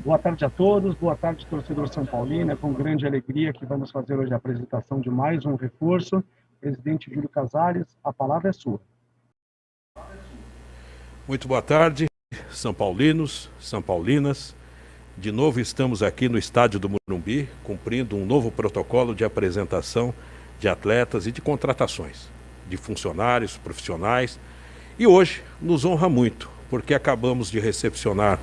Boa tarde a todos, boa tarde, torcedor São Paulino. É com grande alegria que vamos fazer hoje a apresentação de mais um reforço. Presidente Júlio Casares, a palavra é sua. Muito boa tarde, São Paulinos, São Paulinas. De novo estamos aqui no estádio do Morumbi, cumprindo um novo protocolo de apresentação de atletas e de contratações, de funcionários, profissionais. E hoje nos honra muito, porque acabamos de recepcionar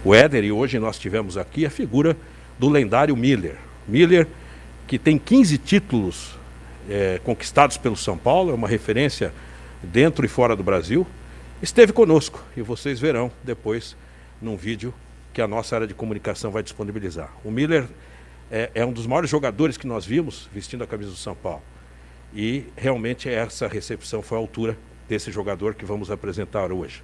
o Éder e hoje nós tivemos aqui a figura do lendário Miller. Miller, que tem 15 títulos conquistados pelo São Paulo, é uma referência dentro e fora do Brasil, esteve conosco e vocês verão depois num vídeo que a nossa área de comunicação vai disponibilizar. O Miller é um dos maiores jogadores que nós vimos vestindo a camisa do São Paulo e realmente essa recepção foi à altura desse jogador que vamos apresentar hoje.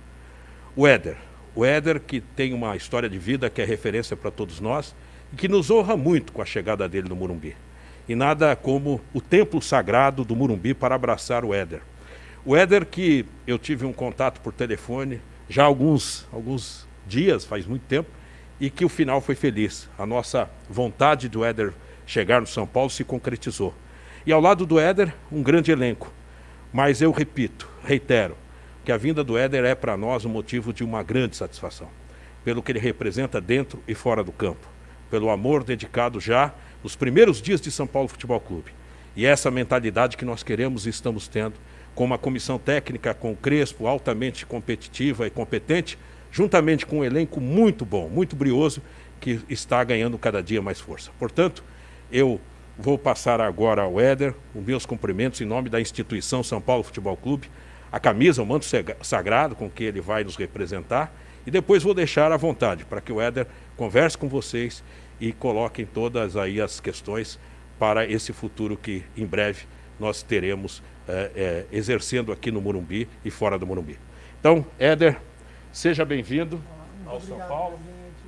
O Éder que tem uma história de vida que é referência para todos nós e que nos honra muito com a chegada dele no Morumbi. E nada como o templo sagrado do Morumbi para abraçar o Éder. O Éder que eu tive um contato por telefone já há alguns dias, faz muito tempo, e que o final foi feliz. A nossa vontade do Éder chegar no São Paulo se concretizou. E ao lado do Éder, um grande elenco. Mas eu reitero, que a vinda do Éder é para nós um motivo de uma grande satisfação, pelo que ele representa dentro e fora do campo, pelo amor dedicado já nos primeiros dias de São Paulo Futebol Clube. E essa mentalidade que nós queremos e estamos tendo, com uma comissão técnica, com o Crespo, altamente competitiva e competente, juntamente com um elenco muito bom, muito brioso, que está ganhando cada dia mais força. Portanto, eu vou passar agora ao Éder os meus cumprimentos em nome da instituição São Paulo Futebol Clube, a camisa, o manto sagrado com que ele vai nos representar, e depois vou deixar à vontade para que o Éder converse com vocês e coloquem todas aí as questões para esse futuro que em breve nós teremos exercendo aqui no Morumbi e fora do Morumbi. Então, Éder, seja bem-vindo ao São Paulo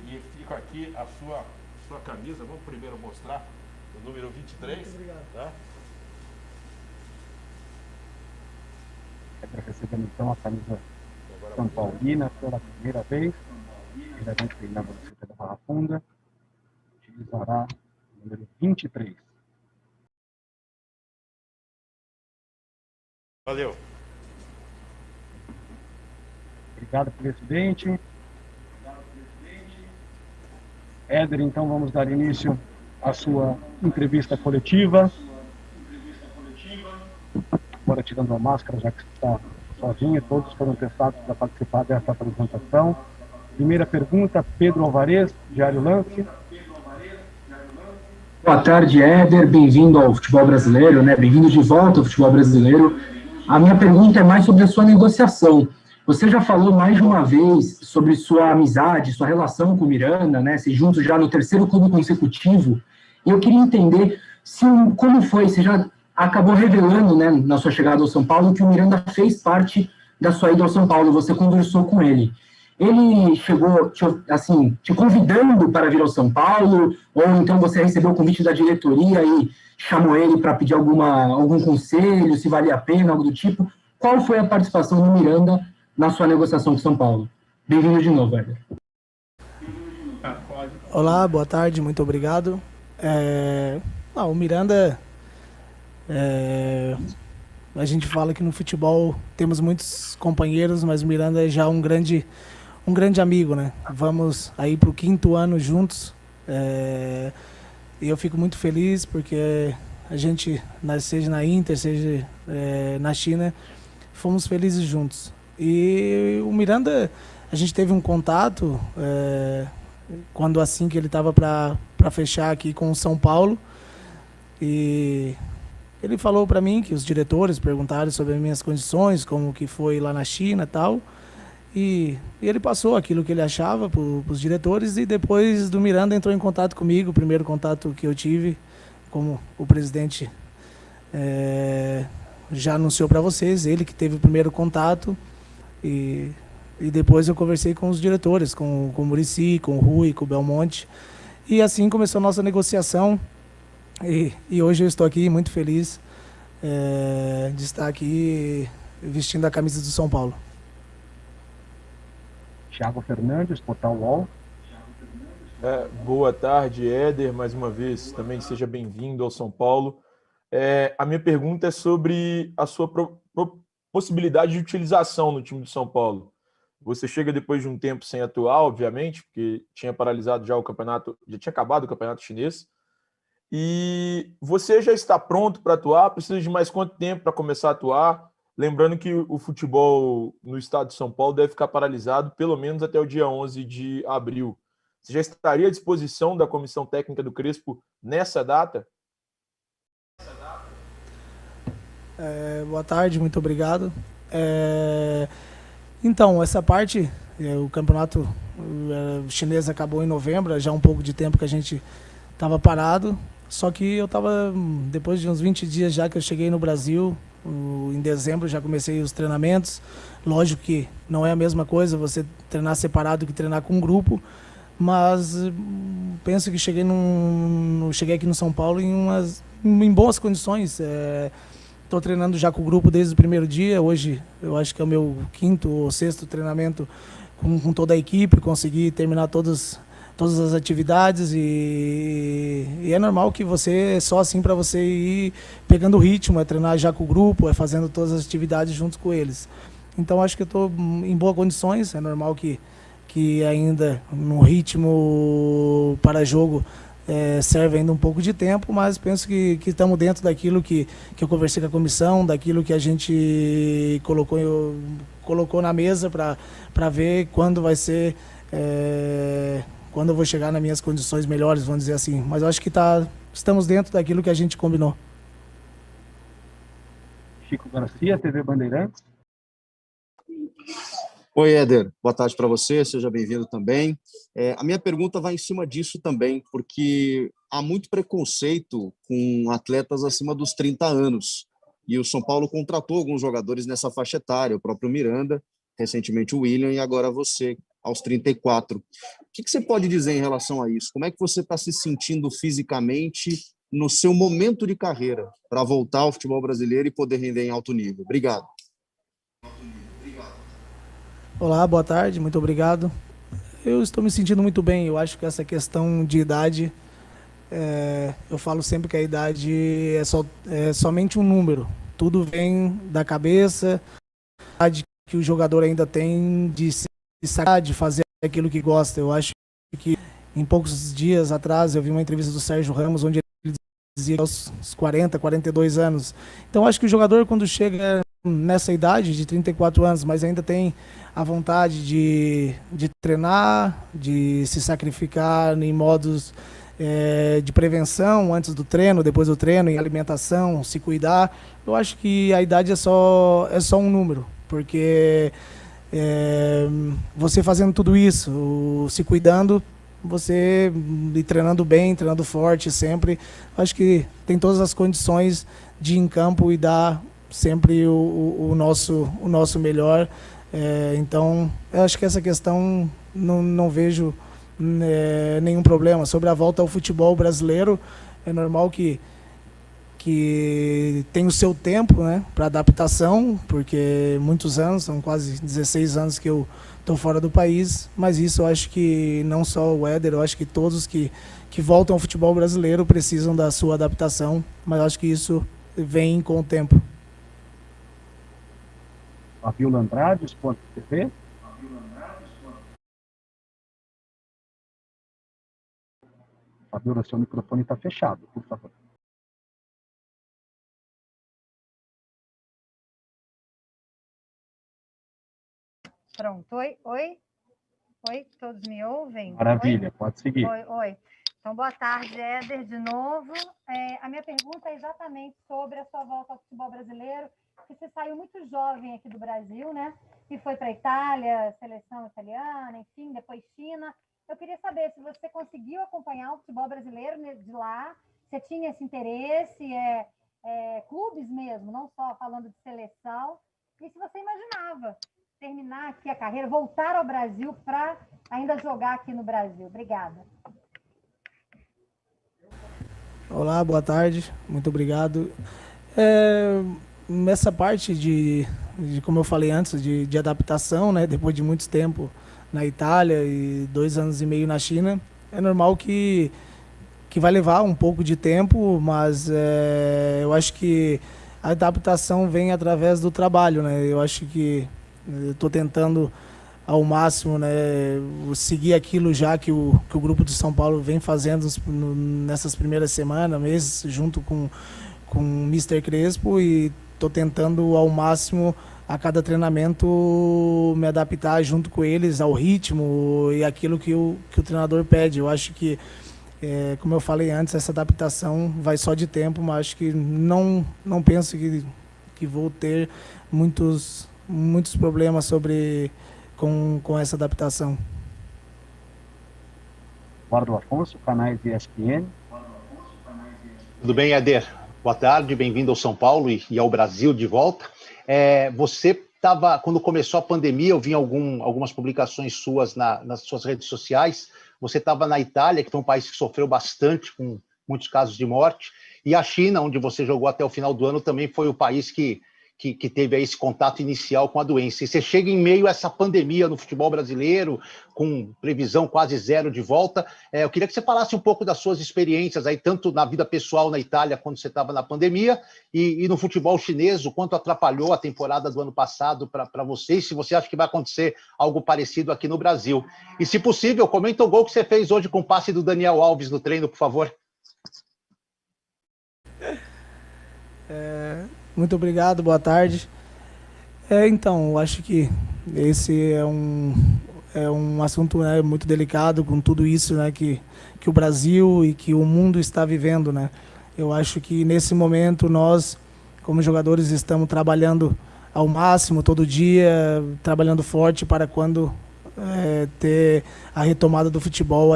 e fica aqui a sua camisa. Vamos primeiro mostrar o número 23. Muito obrigado. Tá? Recebendo então a camisa São Paulina pela primeira vez, diretamente treinando no CT da Barra Funda, utilizará o número 23. Valeu. Obrigado, presidente. Éder, então vamos dar início à sua entrevista coletiva. Agora tirando a máscara, já que está sozinho, todos foram testados para participar dessa apresentação. Primeira pergunta, Pedro Alvarez, Diário Lance. Boa tarde, Éder, bem-vindo ao futebol brasileiro, né? Bem-vindo de volta ao futebol brasileiro. A minha pergunta é mais sobre a sua negociação. Você já falou mais de uma vez sobre sua amizade, sua relação com o Miranda, né? Se juntos já no terceiro clube consecutivo. E eu queria entender como foi, você já acabou revelando, né, na sua chegada ao São Paulo, que o Miranda fez parte da sua ida ao São Paulo, você conversou com ele. Ele chegou, te convidando para vir ao São Paulo, ou então você recebeu o convite da diretoria e chamou ele para pedir algum conselho, se valia a pena, algo do tipo? Qual foi a participação do Miranda na sua negociação com São Paulo? Bem-vindo de novo, Éder. Olá, boa tarde, muito obrigado. O Miranda... a gente fala que no futebol temos muitos companheiros, mas o Miranda é já um grande amigo, né? Vamos aí para o 5º ano juntos, e eu fico muito feliz porque a gente, seja na Inter, seja na China, fomos felizes juntos. E o Miranda, a gente teve um contato quando assim que ele estava para fechar aqui com o São Paulo, e ele falou para mim que os diretores perguntaram sobre as minhas condições, como que foi lá na China e tal. E ele passou aquilo que ele achava para os diretores e depois do Miranda entrou em contato comigo. O primeiro contato que eu tive, como o presidente já anunciou para vocês, ele que teve o primeiro contato. E depois eu conversei com os diretores, com o Muricy, com o Rui, com o Belmonte. E assim começou a nossa negociação. E hoje eu estou aqui muito feliz de estar aqui vestindo a camisa do São Paulo. Thiago Fernandes, Portal UOL. Boa tarde, Éder, mais uma vez, também seja bem-vindo ao São Paulo. A minha pergunta é sobre a sua possibilidade de utilização no time do São Paulo. Você chega depois de um tempo sem atuar, obviamente, porque tinha paralisado já o campeonato, já tinha acabado o campeonato chinês. E você já está pronto para atuar? Precisa de mais quanto tempo para começar a atuar? Lembrando que o futebol no estado de São Paulo deve ficar paralisado pelo menos até o dia 11 de abril. Você já estaria à disposição da comissão técnica do Crespo nessa data? Boa tarde, muito obrigado. Então, essa parte, o campeonato chinês acabou em novembro, já há um pouco de tempo que a gente estava parado, só que eu estava, depois de uns 20 dias já que eu cheguei no Brasil, em dezembro já comecei os treinamentos. Lógico que não é a mesma coisa você treinar separado que treinar com um grupo, mas penso que cheguei aqui no São Paulo em boas condições. Estou treinando já com o grupo desde o primeiro dia. Hoje eu acho que é o meu quinto ou sexto treinamento com toda a equipe. Consegui terminar todas as atividades e é normal que você, só assim para você ir pegando o ritmo, é treinar já com o grupo, é fazendo todas as atividades junto com eles. Então acho que eu estou em boas condições. É normal que ainda no ritmo para jogo serve ainda um pouco de tempo, mas penso que estamos dentro daquilo que eu conversei com a comissão, daquilo que a gente colocou na mesa para ver quando vai ser, quando eu vou chegar nas minhas condições melhores, vamos dizer assim. Mas eu acho que estamos dentro daquilo que a gente combinou. Chico Garcia, TV Bandeirantes. Oi, Éder. Boa tarde para você, seja bem-vindo também. A minha pergunta vai em cima disso também, porque há muito preconceito com atletas acima dos 30 anos. E o São Paulo contratou alguns jogadores nessa faixa etária, o próprio Miranda, recentemente o William e agora você, aos 34. O que você pode dizer em relação a isso? Como é que você está se sentindo fisicamente no seu momento de carreira para voltar ao futebol brasileiro e poder render em alto nível? Obrigado. Olá, boa tarde, muito obrigado. Eu estou me sentindo muito bem. Eu acho que essa questão de idade, eu falo sempre que a idade é somente um número. Tudo vem da cabeça, a idade que o jogador ainda tem de fazer aquilo que gosta. Eu acho que em poucos dias atrás eu vi uma entrevista do Sérgio Ramos, onde ele dizia aos 40, 42 anos. Então acho que o jogador, quando chega nessa idade de 34 anos, mas ainda tem a vontade de treinar, de se sacrificar em modos de prevenção, antes do treino, depois do treino, em alimentação, se cuidar. Eu acho que a idade é só um número, porque você fazendo tudo isso, se cuidando, você ir treinando bem, treinando forte sempre, acho que tem todas as condições de ir em campo e dar sempre o nosso melhor. Então, eu acho que essa questão não vejo nenhum problema. Sobre a volta ao futebol brasileiro, é normal que tem o seu tempo, né, para adaptação, porque muitos anos, são quase 16 anos que eu estou fora do país, mas isso eu acho que não só o Éder, eu acho que todos que voltam ao futebol brasileiro precisam da sua adaptação, mas eu acho que isso vem com o tempo. Fabiola Andrade, Sport TV. Fabiola, seu microfone está fechado, por favor. Pronto. Oi, todos me ouvem? Maravilha, pode seguir. Oi. Então, boa tarde, Éder, de novo. A minha pergunta é exatamente sobre a sua volta ao futebol brasileiro, que você saiu muito jovem aqui do Brasil, né? E foi para a Itália, seleção italiana, enfim, depois China. Eu queria saber se você conseguiu acompanhar o futebol brasileiro de lá, você tinha esse interesse, clubes mesmo, não só falando de seleção, e se você imaginava terminar aqui a carreira, voltar ao Brasil para ainda jogar aqui no Brasil. Obrigada. Olá, boa tarde, muito obrigado. Nessa parte de como eu falei antes, de adaptação, né, depois de muito tempo na Itália e 2 anos e meio na China, é normal que vai levar um pouco de tempo, mas eu acho que a adaptação vem através do trabalho, né? Eu acho que estou tentando ao máximo, né, seguir aquilo já que o grupo de São Paulo vem fazendo nessas primeiras semanas, meses, junto com o Mister Crespo, e estou tentando ao máximo a cada treinamento me adaptar junto com eles ao ritmo e aquilo que o treinador pede. Eu acho que, como eu falei antes, essa adaptação vai só de tempo, mas acho que não penso que vou ter muitos problemas com essa adaptação. Eduardo Afonso, canais ESPN. Tudo bem, Éder? Boa tarde, bem-vindo ao São Paulo e ao Brasil de volta. Você estava, quando começou a pandemia, eu vi algumas publicações suas nas suas redes sociais. Você estava na Itália, que foi um país que sofreu bastante, com muitos casos de morte, e a China, onde você jogou até o final do ano, também foi o país que teve aí esse contato inicial com a doença. E você chega em meio a essa pandemia no futebol brasileiro, com previsão quase zero de volta. Eu queria que você falasse um pouco das suas experiências aí, tanto na vida pessoal na Itália, quando você estava na pandemia, e no futebol chinês, o quanto atrapalhou a temporada do ano passado para você, e se você acha que vai acontecer algo parecido aqui no Brasil. E, se possível, comenta o gol que você fez hoje com o passe do Daniel Alves no treino, por favor. Muito obrigado, boa tarde. Então, eu acho que esse é um assunto, né, muito delicado, com tudo isso, né, que o Brasil e que o mundo está vivendo, né. Eu acho que nesse momento nós, como jogadores, estamos trabalhando ao máximo, todo dia, trabalhando forte para quando ter a retomada do futebol,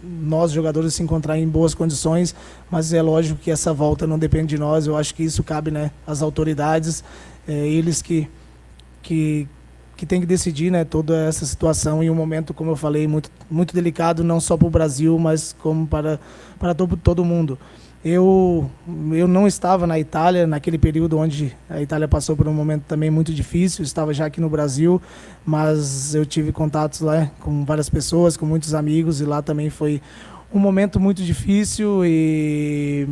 nós jogadores se encontrar em boas condições, mas é lógico que essa volta não depende de nós. Eu acho que isso cabe, né, às autoridades, eles que têm que decidir, né, toda essa situação, em um momento, como eu falei, muito, muito delicado, não só para o Brasil, mas como para todo mundo. Eu não estava na Itália naquele período onde a Itália passou por um momento também muito difícil, estava já aqui no Brasil, mas eu tive contatos lá com várias pessoas, com muitos amigos, e lá também foi um momento muito difícil, e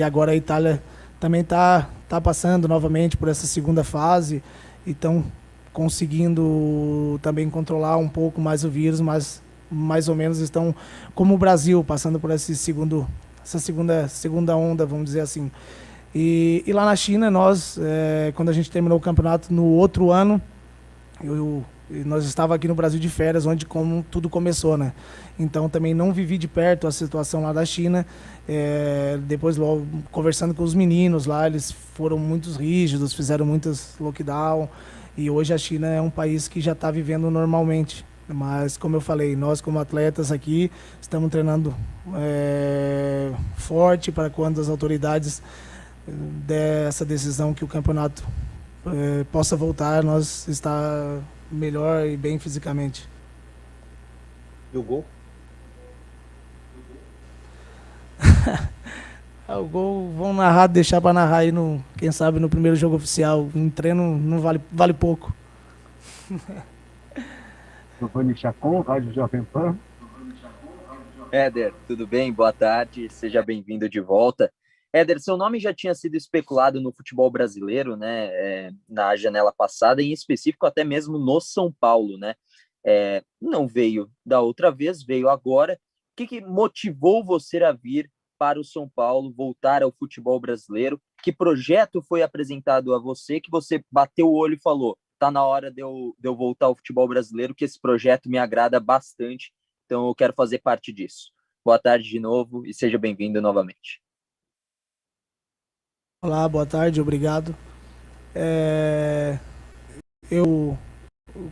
agora a Itália também está passando novamente por essa segunda fase, e estão conseguindo também controlar um pouco mais o vírus, mas mais ou menos estão como o Brasil, passando por essa segunda onda, vamos dizer assim. E lá na China, nós, quando a gente terminou o campeonato no outro ano, nós estávamos aqui no Brasil de férias, onde como tudo começou, né? Então também não vivi de perto a situação lá da China. Depois, logo, conversando com os meninos lá, eles foram muito rígidos, fizeram muitos lockdown, e hoje a China é um país que já está vivendo normalmente. Mas, como eu falei, nós como atletas aqui estamos treinando forte para quando as autoridades der essa decisão que o campeonato possa voltar, nós está melhor e bem fisicamente. E o gol? O gol vão narrar, deixar para narrar aí, quem sabe no primeiro jogo oficial. Em treino não vale pouco. Giovanni Chacon, Rádio Jovem Pan. Éder, tudo bem? Boa tarde, seja bem-vindo de volta. Éder, seu nome já tinha sido especulado no futebol brasileiro, né, na janela passada, em específico até mesmo no São Paulo, né? Não veio da outra vez, veio agora. O que motivou você a vir para o São Paulo, voltar ao futebol brasileiro? Que projeto foi apresentado a você que você bateu o olho e falou: tá na hora de eu voltar ao futebol brasileiro, que esse projeto me agrada bastante, então eu quero fazer parte disso. Boa tarde de novo e seja bem-vindo novamente. Olá, boa tarde, obrigado.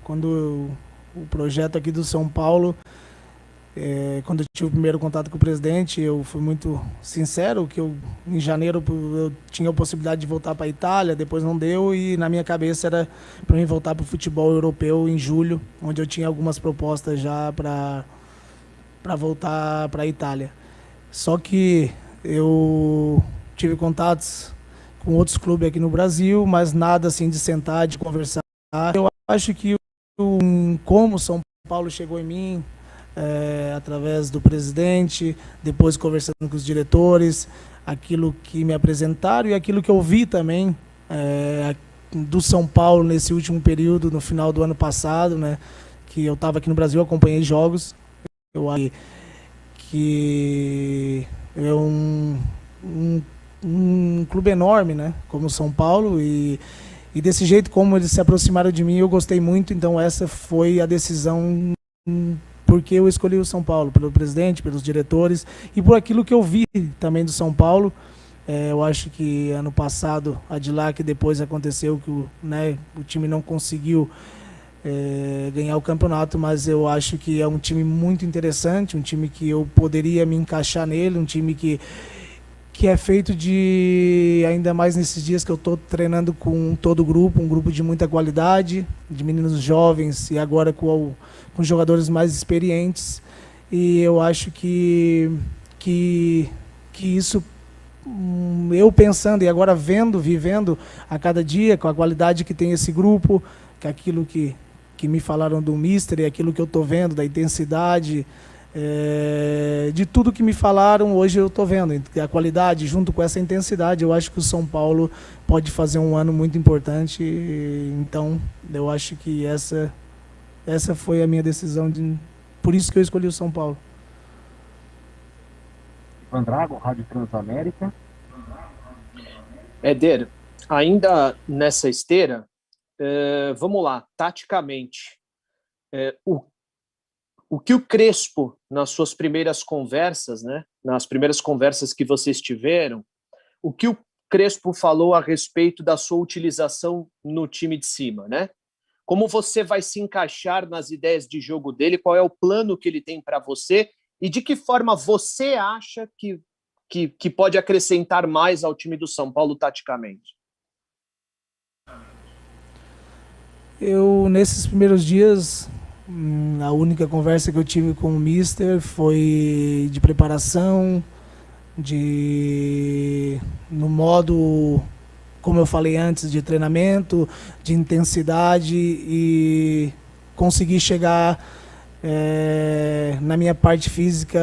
Quando o projeto aqui do São Paulo, quando eu tive o primeiro contato com o presidente, eu fui muito sincero, que em janeiro eu tinha a possibilidade de voltar para a Itália, depois não deu, e na minha cabeça era para mim voltar para o futebol europeu em julho, onde eu tinha algumas propostas já para voltar para a Itália. Só que eu tive contatos com outros clubes aqui no Brasil, mas nada assim de sentar, de conversar. Eu acho que como São Paulo chegou em mim, através do presidente, depois conversando com os diretores, aquilo que me apresentaram e aquilo que eu vi também do São Paulo nesse último período, no final do ano passado, né, que eu estava aqui no Brasil, acompanhei jogos. Eu acho que é um clube enorme, né, como o São Paulo, e desse jeito como eles se aproximaram de mim, eu gostei muito. Então essa foi a decisão, porque eu escolhi o São Paulo, pelo presidente, pelos diretores e por aquilo que eu vi também do São Paulo. Eu acho que ano passado, que depois aconteceu que o time não conseguiu ganhar o campeonato, mas eu acho que é um time muito interessante, um time que eu poderia me encaixar nele, um time que é feito de, ainda mais nesses dias que eu estou treinando com todo o grupo, um grupo de muita qualidade, de meninos jovens e agora com jogadores mais experientes. E eu acho que isso, eu pensando e agora vivendo a cada dia, com a qualidade que tem esse grupo, que aquilo que me falaram do Mister e aquilo que eu estou vendo, da intensidade, de tudo que me falaram, hoje eu estou vendo a qualidade junto com essa intensidade. Eu acho que o São Paulo pode fazer um ano muito importante. Então eu acho que essa foi a minha decisão, por isso que eu escolhi o São Paulo. Ivan Drago, Rádio Transamérica. Éder, ainda nessa esteira, vamos lá, taticamente, o que o Crespo, nas suas primeiras conversas, né, nas primeiras conversas que vocês tiveram, o que o Crespo falou a respeito da sua utilização no time de cima, né? Como você vai se encaixar nas ideias de jogo dele, qual é o plano que ele tem para você e de que forma você acha que pode acrescentar mais ao time do São Paulo taticamente? Eu, nesses primeiros dias, a única conversa que eu tive com o Mister foi de preparação, no modo, como eu falei antes, de treinamento, de intensidade e conseguir chegar na minha parte física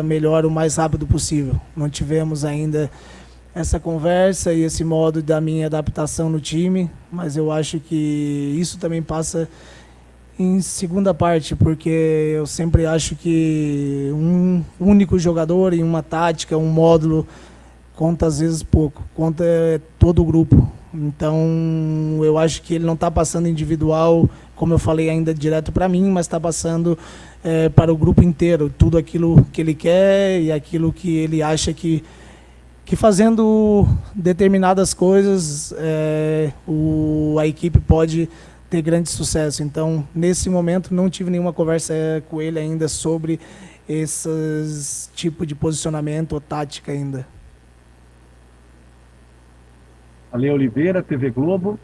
melhor o mais rápido possível. Não tivemos ainda essa conversa e esse modo da minha adaptação no time, mas eu acho que isso também passa em segunda parte, porque eu sempre acho que um único jogador em uma tática, um módulo, conta às vezes pouco, conta todo o grupo. Então eu acho que ele não está passando individual, como eu falei, ainda direto para mim, mas está passando para o grupo inteiro, tudo aquilo que ele quer e aquilo que ele acha que fazendo determinadas coisas a equipe pode ter grande sucesso. Então, nesse momento, não tive nenhuma conversa com ele ainda sobre esse tipo de posicionamento ou tática ainda. Ale Oliveira, TV Globo.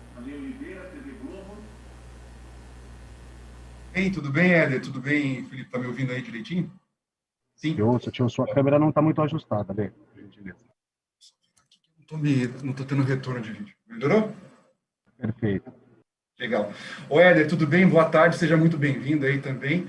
Ei, tudo bem, Éder? Tudo bem, Felipe? Tá me ouvindo aí direitinho? Sim. Tio, sua câmera não está muito ajustada, Ale, por gentileza. Não tô tendo retorno de vídeo. Melhorou? Perfeito. Legal. Ô, Éder, tudo bem? Boa tarde, seja muito bem-vindo aí também.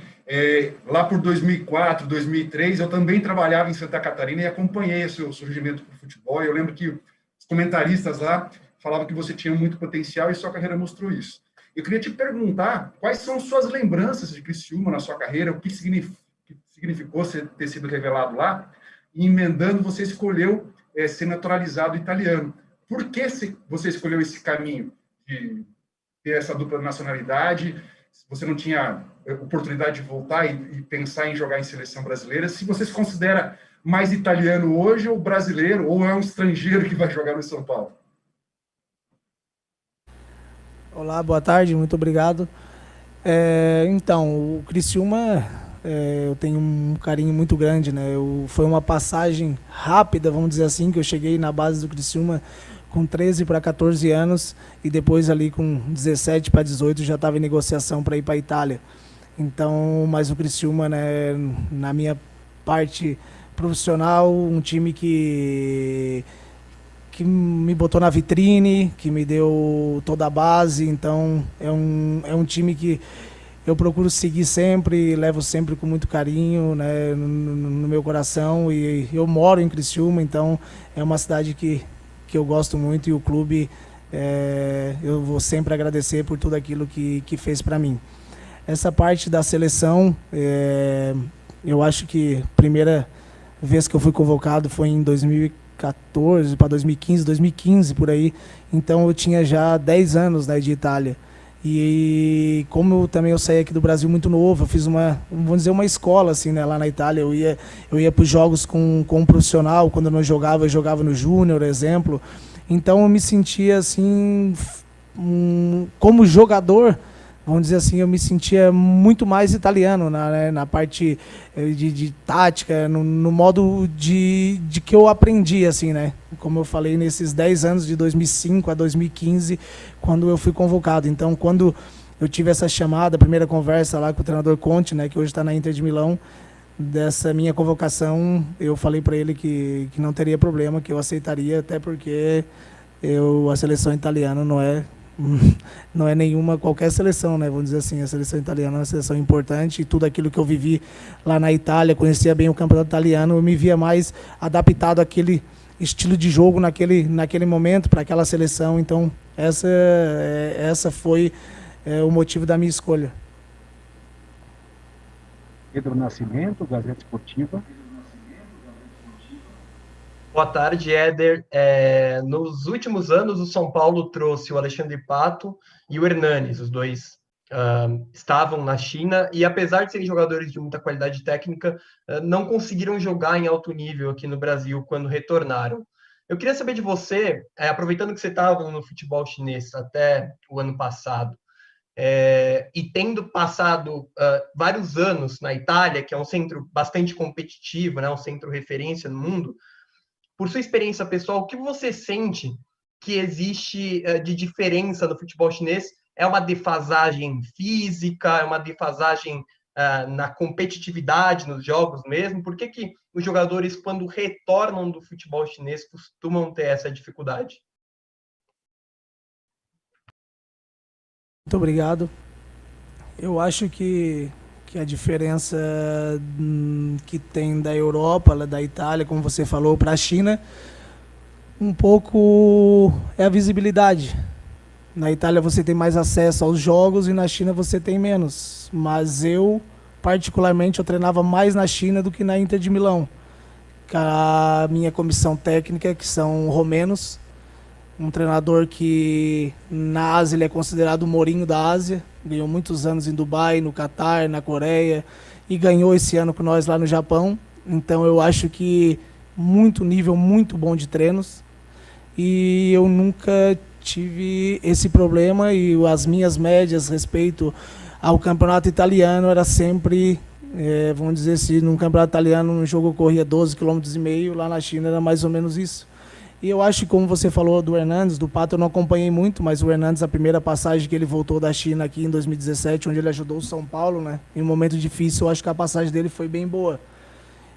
Lá por 2004, 2003, eu também trabalhava em Santa Catarina e acompanhei o seu surgimento para o futebol. Eu lembro que os comentaristas lá falavam que você tinha muito potencial e sua carreira mostrou isso. Eu queria te perguntar quais são suas lembranças de Criciúma na sua carreira, o que significou você ter sido revelado lá, e emendando, você escolheu ser naturalizado italiano. Por que você escolheu esse caminho de ter essa dupla nacionalidade? Se você não tinha oportunidade de voltar e pensar em jogar em seleção brasileira, se você se considera mais italiano hoje ou brasileiro, ou é um estrangeiro que vai jogar no São Paulo? Olá, boa tarde, muito obrigado. Então, o Criciúma, eu tenho um carinho muito grande, né? Foi uma passagem rápida, vamos dizer assim, que eu cheguei na base do Criciúma com 13 para 14 anos e depois ali com 17 para 18 já estava em negociação para ir para a Itália. Então, mas o Criciúma, né, na minha parte profissional, um time que me botou na vitrine, que me deu toda a base. Então é um time que eu procuro seguir sempre, levo sempre com muito carinho, né, no meu coração, e eu moro em Criciúma, então é uma cidade que eu gosto muito, e o clube eu vou sempre agradecer por tudo aquilo que fez para mim. Essa parte da seleção, eu acho que a primeira vez que eu fui convocado foi em 2014 para 2015 por aí, então eu tinha já 10 anos, né, de Itália. E como eu saí aqui do Brasil muito novo, eu fiz vamos dizer, uma escola assim, né, lá na Itália. Eu ia para os jogos com um profissional. Quando eu não jogava, eu jogava no Júnior, exemplo. Então eu me sentia assim, como jogador, vamos dizer assim, eu me sentia muito mais italiano na parte de tática, no modo de que eu aprendi, assim, né? Como eu falei, nesses 10 anos, de 2005 a 2015, quando eu fui convocado. Então, quando eu tive essa chamada, a primeira conversa lá com o treinador Conte, né, que hoje está na Inter de Milão, dessa minha convocação, eu falei para ele que não teria problema, que eu aceitaria, até porque a seleção italiana não é nenhuma qualquer seleção, né? Vamos dizer assim, a seleção italiana é uma seleção importante, e tudo aquilo que eu vivi lá na Itália, conhecia bem o campeonato italiano, eu me via mais adaptado àquele estilo de jogo naquele momento, para aquela seleção. Então essa foi o motivo da minha escolha. Pedro Nascimento, Gazeta Esportiva. Boa tarde, Éder. Nos últimos anos, o São Paulo trouxe o Alexandre Pato e o Hernanes. Os dois estavam na China e, apesar de serem jogadores de muita qualidade técnica, não conseguiram jogar em alto nível aqui no Brasil quando retornaram. Eu queria saber de você, aproveitando que você estava no futebol chinês até o ano passado, e tendo passado vários anos na Itália, que é um centro bastante competitivo, né, um centro referência no mundo, por sua experiência pessoal, o que você sente que existe de diferença no futebol chinês? É uma defasagem física? É uma defasagem na competitividade nos jogos mesmo? Por que os jogadores, quando retornam do futebol chinês, costumam ter essa dificuldade? Muito obrigado. Eu acho que a diferença que tem da Europa, da Itália, como você falou, para a China, um pouco é a visibilidade. Na Itália você tem mais acesso aos jogos e na China você tem menos. Mas eu, particularmente, eu treinava mais na China do que na Inter de Milão. A minha comissão técnica, que são romenos, um treinador que na Ásia ele é considerado o Mourinho da Ásia, ganhou muitos anos em Dubai, no Catar, na Coreia, e ganhou esse ano com nós lá no Japão. Então eu acho que nível muito bom de treinos, e eu nunca tive esse problema, e as minhas médias respeito ao campeonato italiano era sempre, vamos dizer, se num campeonato italiano um jogo corria 12,5 km, lá na China era mais ou menos isso. E eu acho que, como você falou do Hernanes, do Pato, eu não acompanhei muito, mas o Hernanes, a primeira passagem que ele voltou da China aqui em 2017, onde ele ajudou o São Paulo, né, em um momento difícil, eu acho que a passagem dele foi bem boa.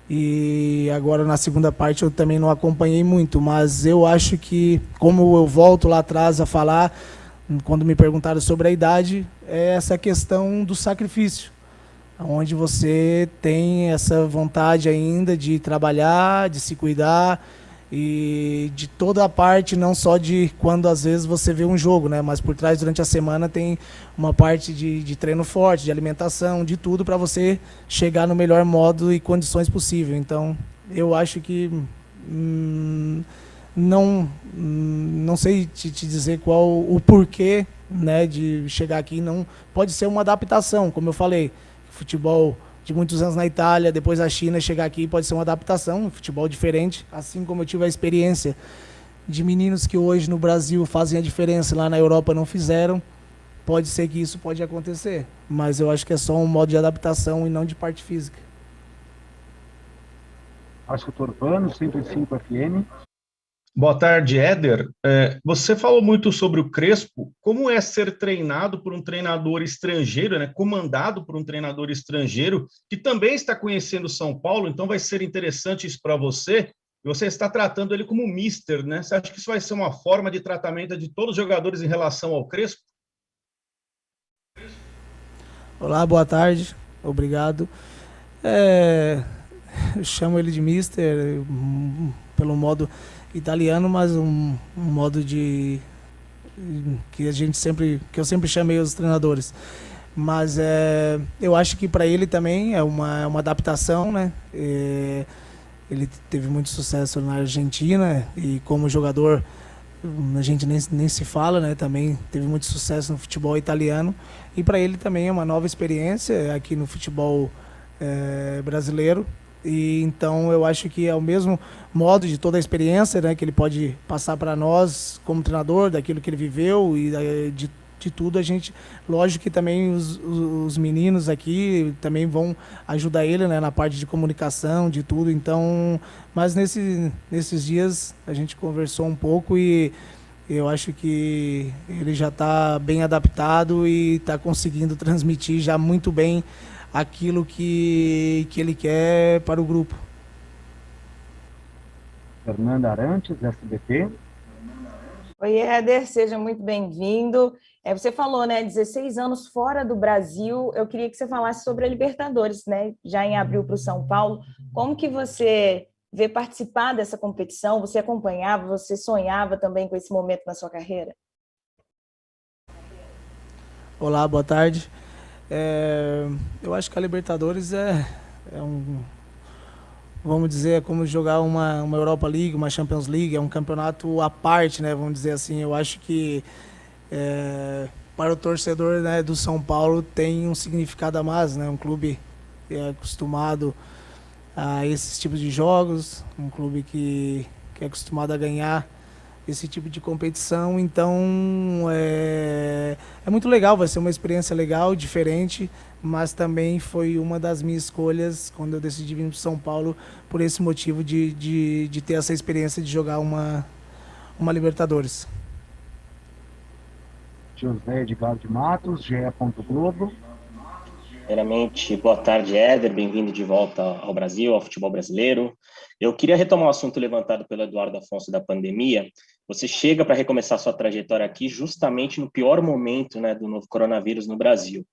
E agora, na segunda parte, eu também não acompanhei muito, mas eu acho que, como eu volto lá atrás a falar, quando me perguntaram sobre a idade, é essa questão do sacrifício, onde você tem essa vontade ainda de trabalhar, de se cuidar, e de toda a parte, não só de quando às vezes você vê um jogo, né, mas por trás durante a semana tem uma parte de treino forte, de alimentação, de tudo para você chegar no melhor modo e condições possível. Então eu acho que não sei te dizer qual o porquê, né, de chegar aqui. Não pode ser uma adaptação, como eu falei, futebol de muitos anos na Itália, depois a China, chegar aqui pode ser uma adaptação, um futebol diferente, assim como eu tive a experiência de meninos que hoje no Brasil fazem a diferença, lá na Europa não fizeram. Pode ser que isso pode acontecer, mas eu acho que é só um modo de adaptação e não de parte física. Acho que o Urbano, 105 FM. Boa tarde, Éder. Você falou muito sobre o Crespo. Como é ser treinado por um treinador estrangeiro, né? Comandado por um treinador estrangeiro, que também está conhecendo São Paulo, então vai ser interessante isso para você. Você está tratando ele como mister, né? Você acha que isso vai ser uma forma de tratamento de todos os jogadores em relação ao Crespo? Olá, boa tarde, obrigado. Eu chamo ele de Mister pelo modo italiano, mas um modo que eu sempre chamei os treinadores. Mas eu acho que para ele também é uma adaptação, né? Ele teve muito sucesso na Argentina e como jogador a gente nem se fala, né? Também teve muito sucesso no futebol italiano e para ele também é uma nova experiência aqui no futebol brasileiro. E então eu acho que é o mesmo modo de toda a experiência, né, que ele pode passar para nós como treinador, daquilo que ele viveu e de tudo. A gente, lógico que também os meninos aqui também vão ajudar ele, né, na parte de comunicação, de tudo. Então, mas nesses dias a gente conversou um pouco e eu acho que ele já está bem adaptado e está conseguindo transmitir já muito bem aquilo que ele quer para o grupo. Fernanda Arantes, SBT. Oi, Éder, seja muito bem-vindo. Você falou, né, 16 anos fora do Brasil. Eu queria que você falasse sobre a Libertadores, né, já em abril para o São Paulo. Como que você vê participar dessa competição? Você acompanhava, você sonhava também com esse momento na sua carreira? Olá, boa tarde. Eu acho que a Libertadores vamos dizer, é como jogar uma Europa League, uma Champions League, é um campeonato à parte, né, vamos dizer assim. Eu acho que para o torcedor, né, do São Paulo tem um significado a mais, né, um clube que é acostumado a esses tipos de jogos, um clube que é acostumado a ganhar esse tipo de competição. Então é muito legal, vai ser uma experiência legal, diferente, mas também foi uma das minhas escolhas quando eu decidi vir para São Paulo, por esse motivo de ter essa experiência de jogar uma Libertadores. José Edgar de Matos, GE. Globo. Primeiramente, boa tarde, Éder, bem-vindo de volta ao Brasil, ao futebol brasileiro. Eu queria retomar o assunto levantado pelo Eduardo Afonso da pandemia. Você chega para recomeçar sua trajetória aqui justamente no pior momento, né, do novo coronavírus no Brasil.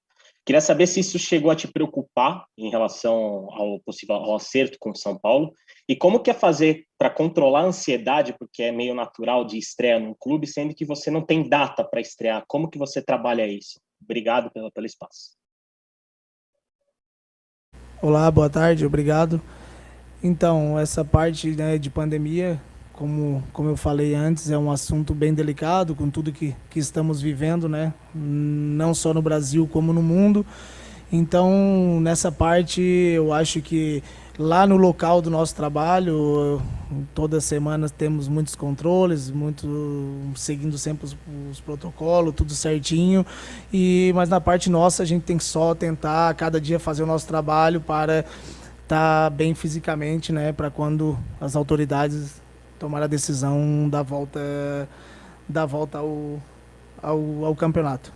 Queria saber se isso chegou a te preocupar em relação ao possível acerto com o São Paulo e como que é fazer para controlar a ansiedade, porque é meio natural de estreia num clube, sendo que você não tem data para estrear. Como que você trabalha isso? Obrigado pelo espaço. Olá, boa tarde, obrigado. Então, essa parte, né, de pandemia, como eu falei antes, é um assunto bem delicado, com tudo que estamos vivendo, né, não só no Brasil como no mundo. Então, nessa parte, eu acho que lá no local do nosso trabalho, toda semana temos muitos controles, seguindo sempre os protocolos, tudo certinho. Mas na parte nossa, a gente tem que só tentar cada dia fazer o nosso trabalho para estar bem fisicamente, né, para quando as autoridades tomarem a decisão da volta ao campeonato.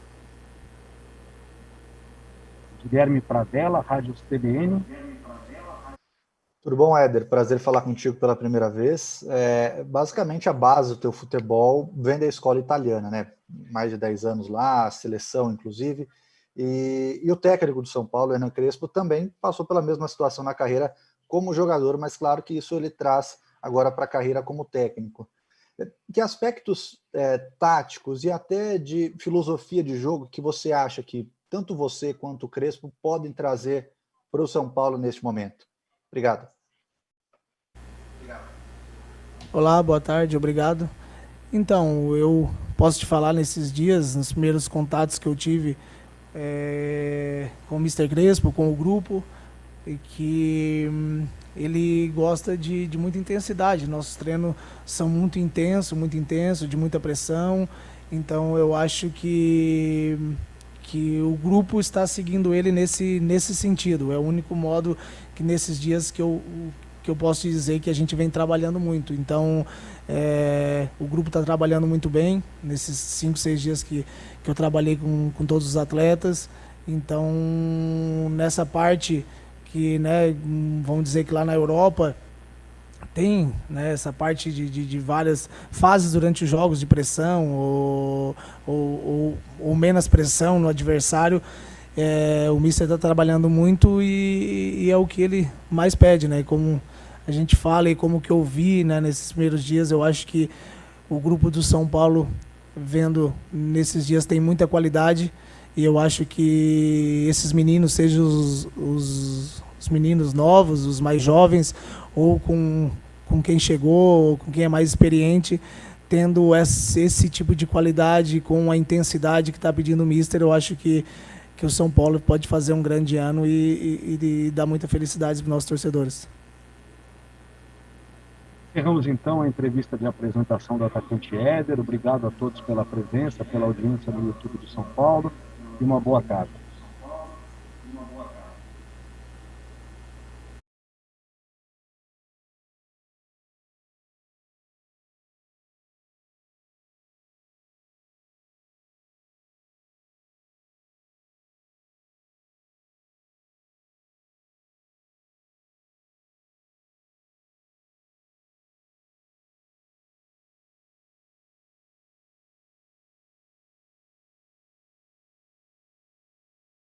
Guilherme Pradella, Rádio CBN. Tudo bom, Éder? Prazer falar contigo pela primeira vez. Basicamente, a base do teu futebol vem da escola italiana, né? Mais de 10 anos lá, seleção, inclusive. E o técnico do São Paulo, Hernan Crespo, também passou pela mesma situação na carreira como jogador, mas claro que isso ele traz agora para a carreira como técnico. Que aspectos táticos e até de filosofia de jogo que você acha que tanto você quanto o Crespo podem trazer para o São Paulo neste momento? Obrigado. Olá, boa tarde, obrigado. Então, eu posso te falar nesses dias, nos primeiros contatos que eu tive com o Mr. Crespo, com o grupo, que ele gosta de muita intensidade. Nossos treinos são muito intensos, de muita pressão. Então, eu acho que o grupo está seguindo ele nesse sentido. É o único modo que nesses dias que eu posso dizer que a gente vem trabalhando muito. Então, o grupo está trabalhando muito bem nesses 5, 6 dias que eu trabalhei com todos os atletas. Então, nessa parte que, né, vamos dizer que lá na Europa tem, né, essa parte de várias fases durante os jogos de pressão ou menos pressão no adversário. o Mister está trabalhando muito e é o que ele mais pede, né? Como a gente fala e como que eu vi, né, nesses primeiros dias, eu acho que o grupo do São Paulo, vendo nesses dias, tem muita qualidade, e eu acho que esses meninos, sejam os meninos novos, os mais jovens, ou com quem chegou, ou com quem é mais experiente, tendo esse tipo de qualidade, com a intensidade que está pedindo o Mister, eu acho que o São Paulo pode fazer um grande ano e dar muita felicidade para os nossos torcedores. Encerramos então a entrevista de apresentação do atacante Éder. Obrigado a todos pela presença, pela audiência no YouTube do São Paulo e uma boa tarde.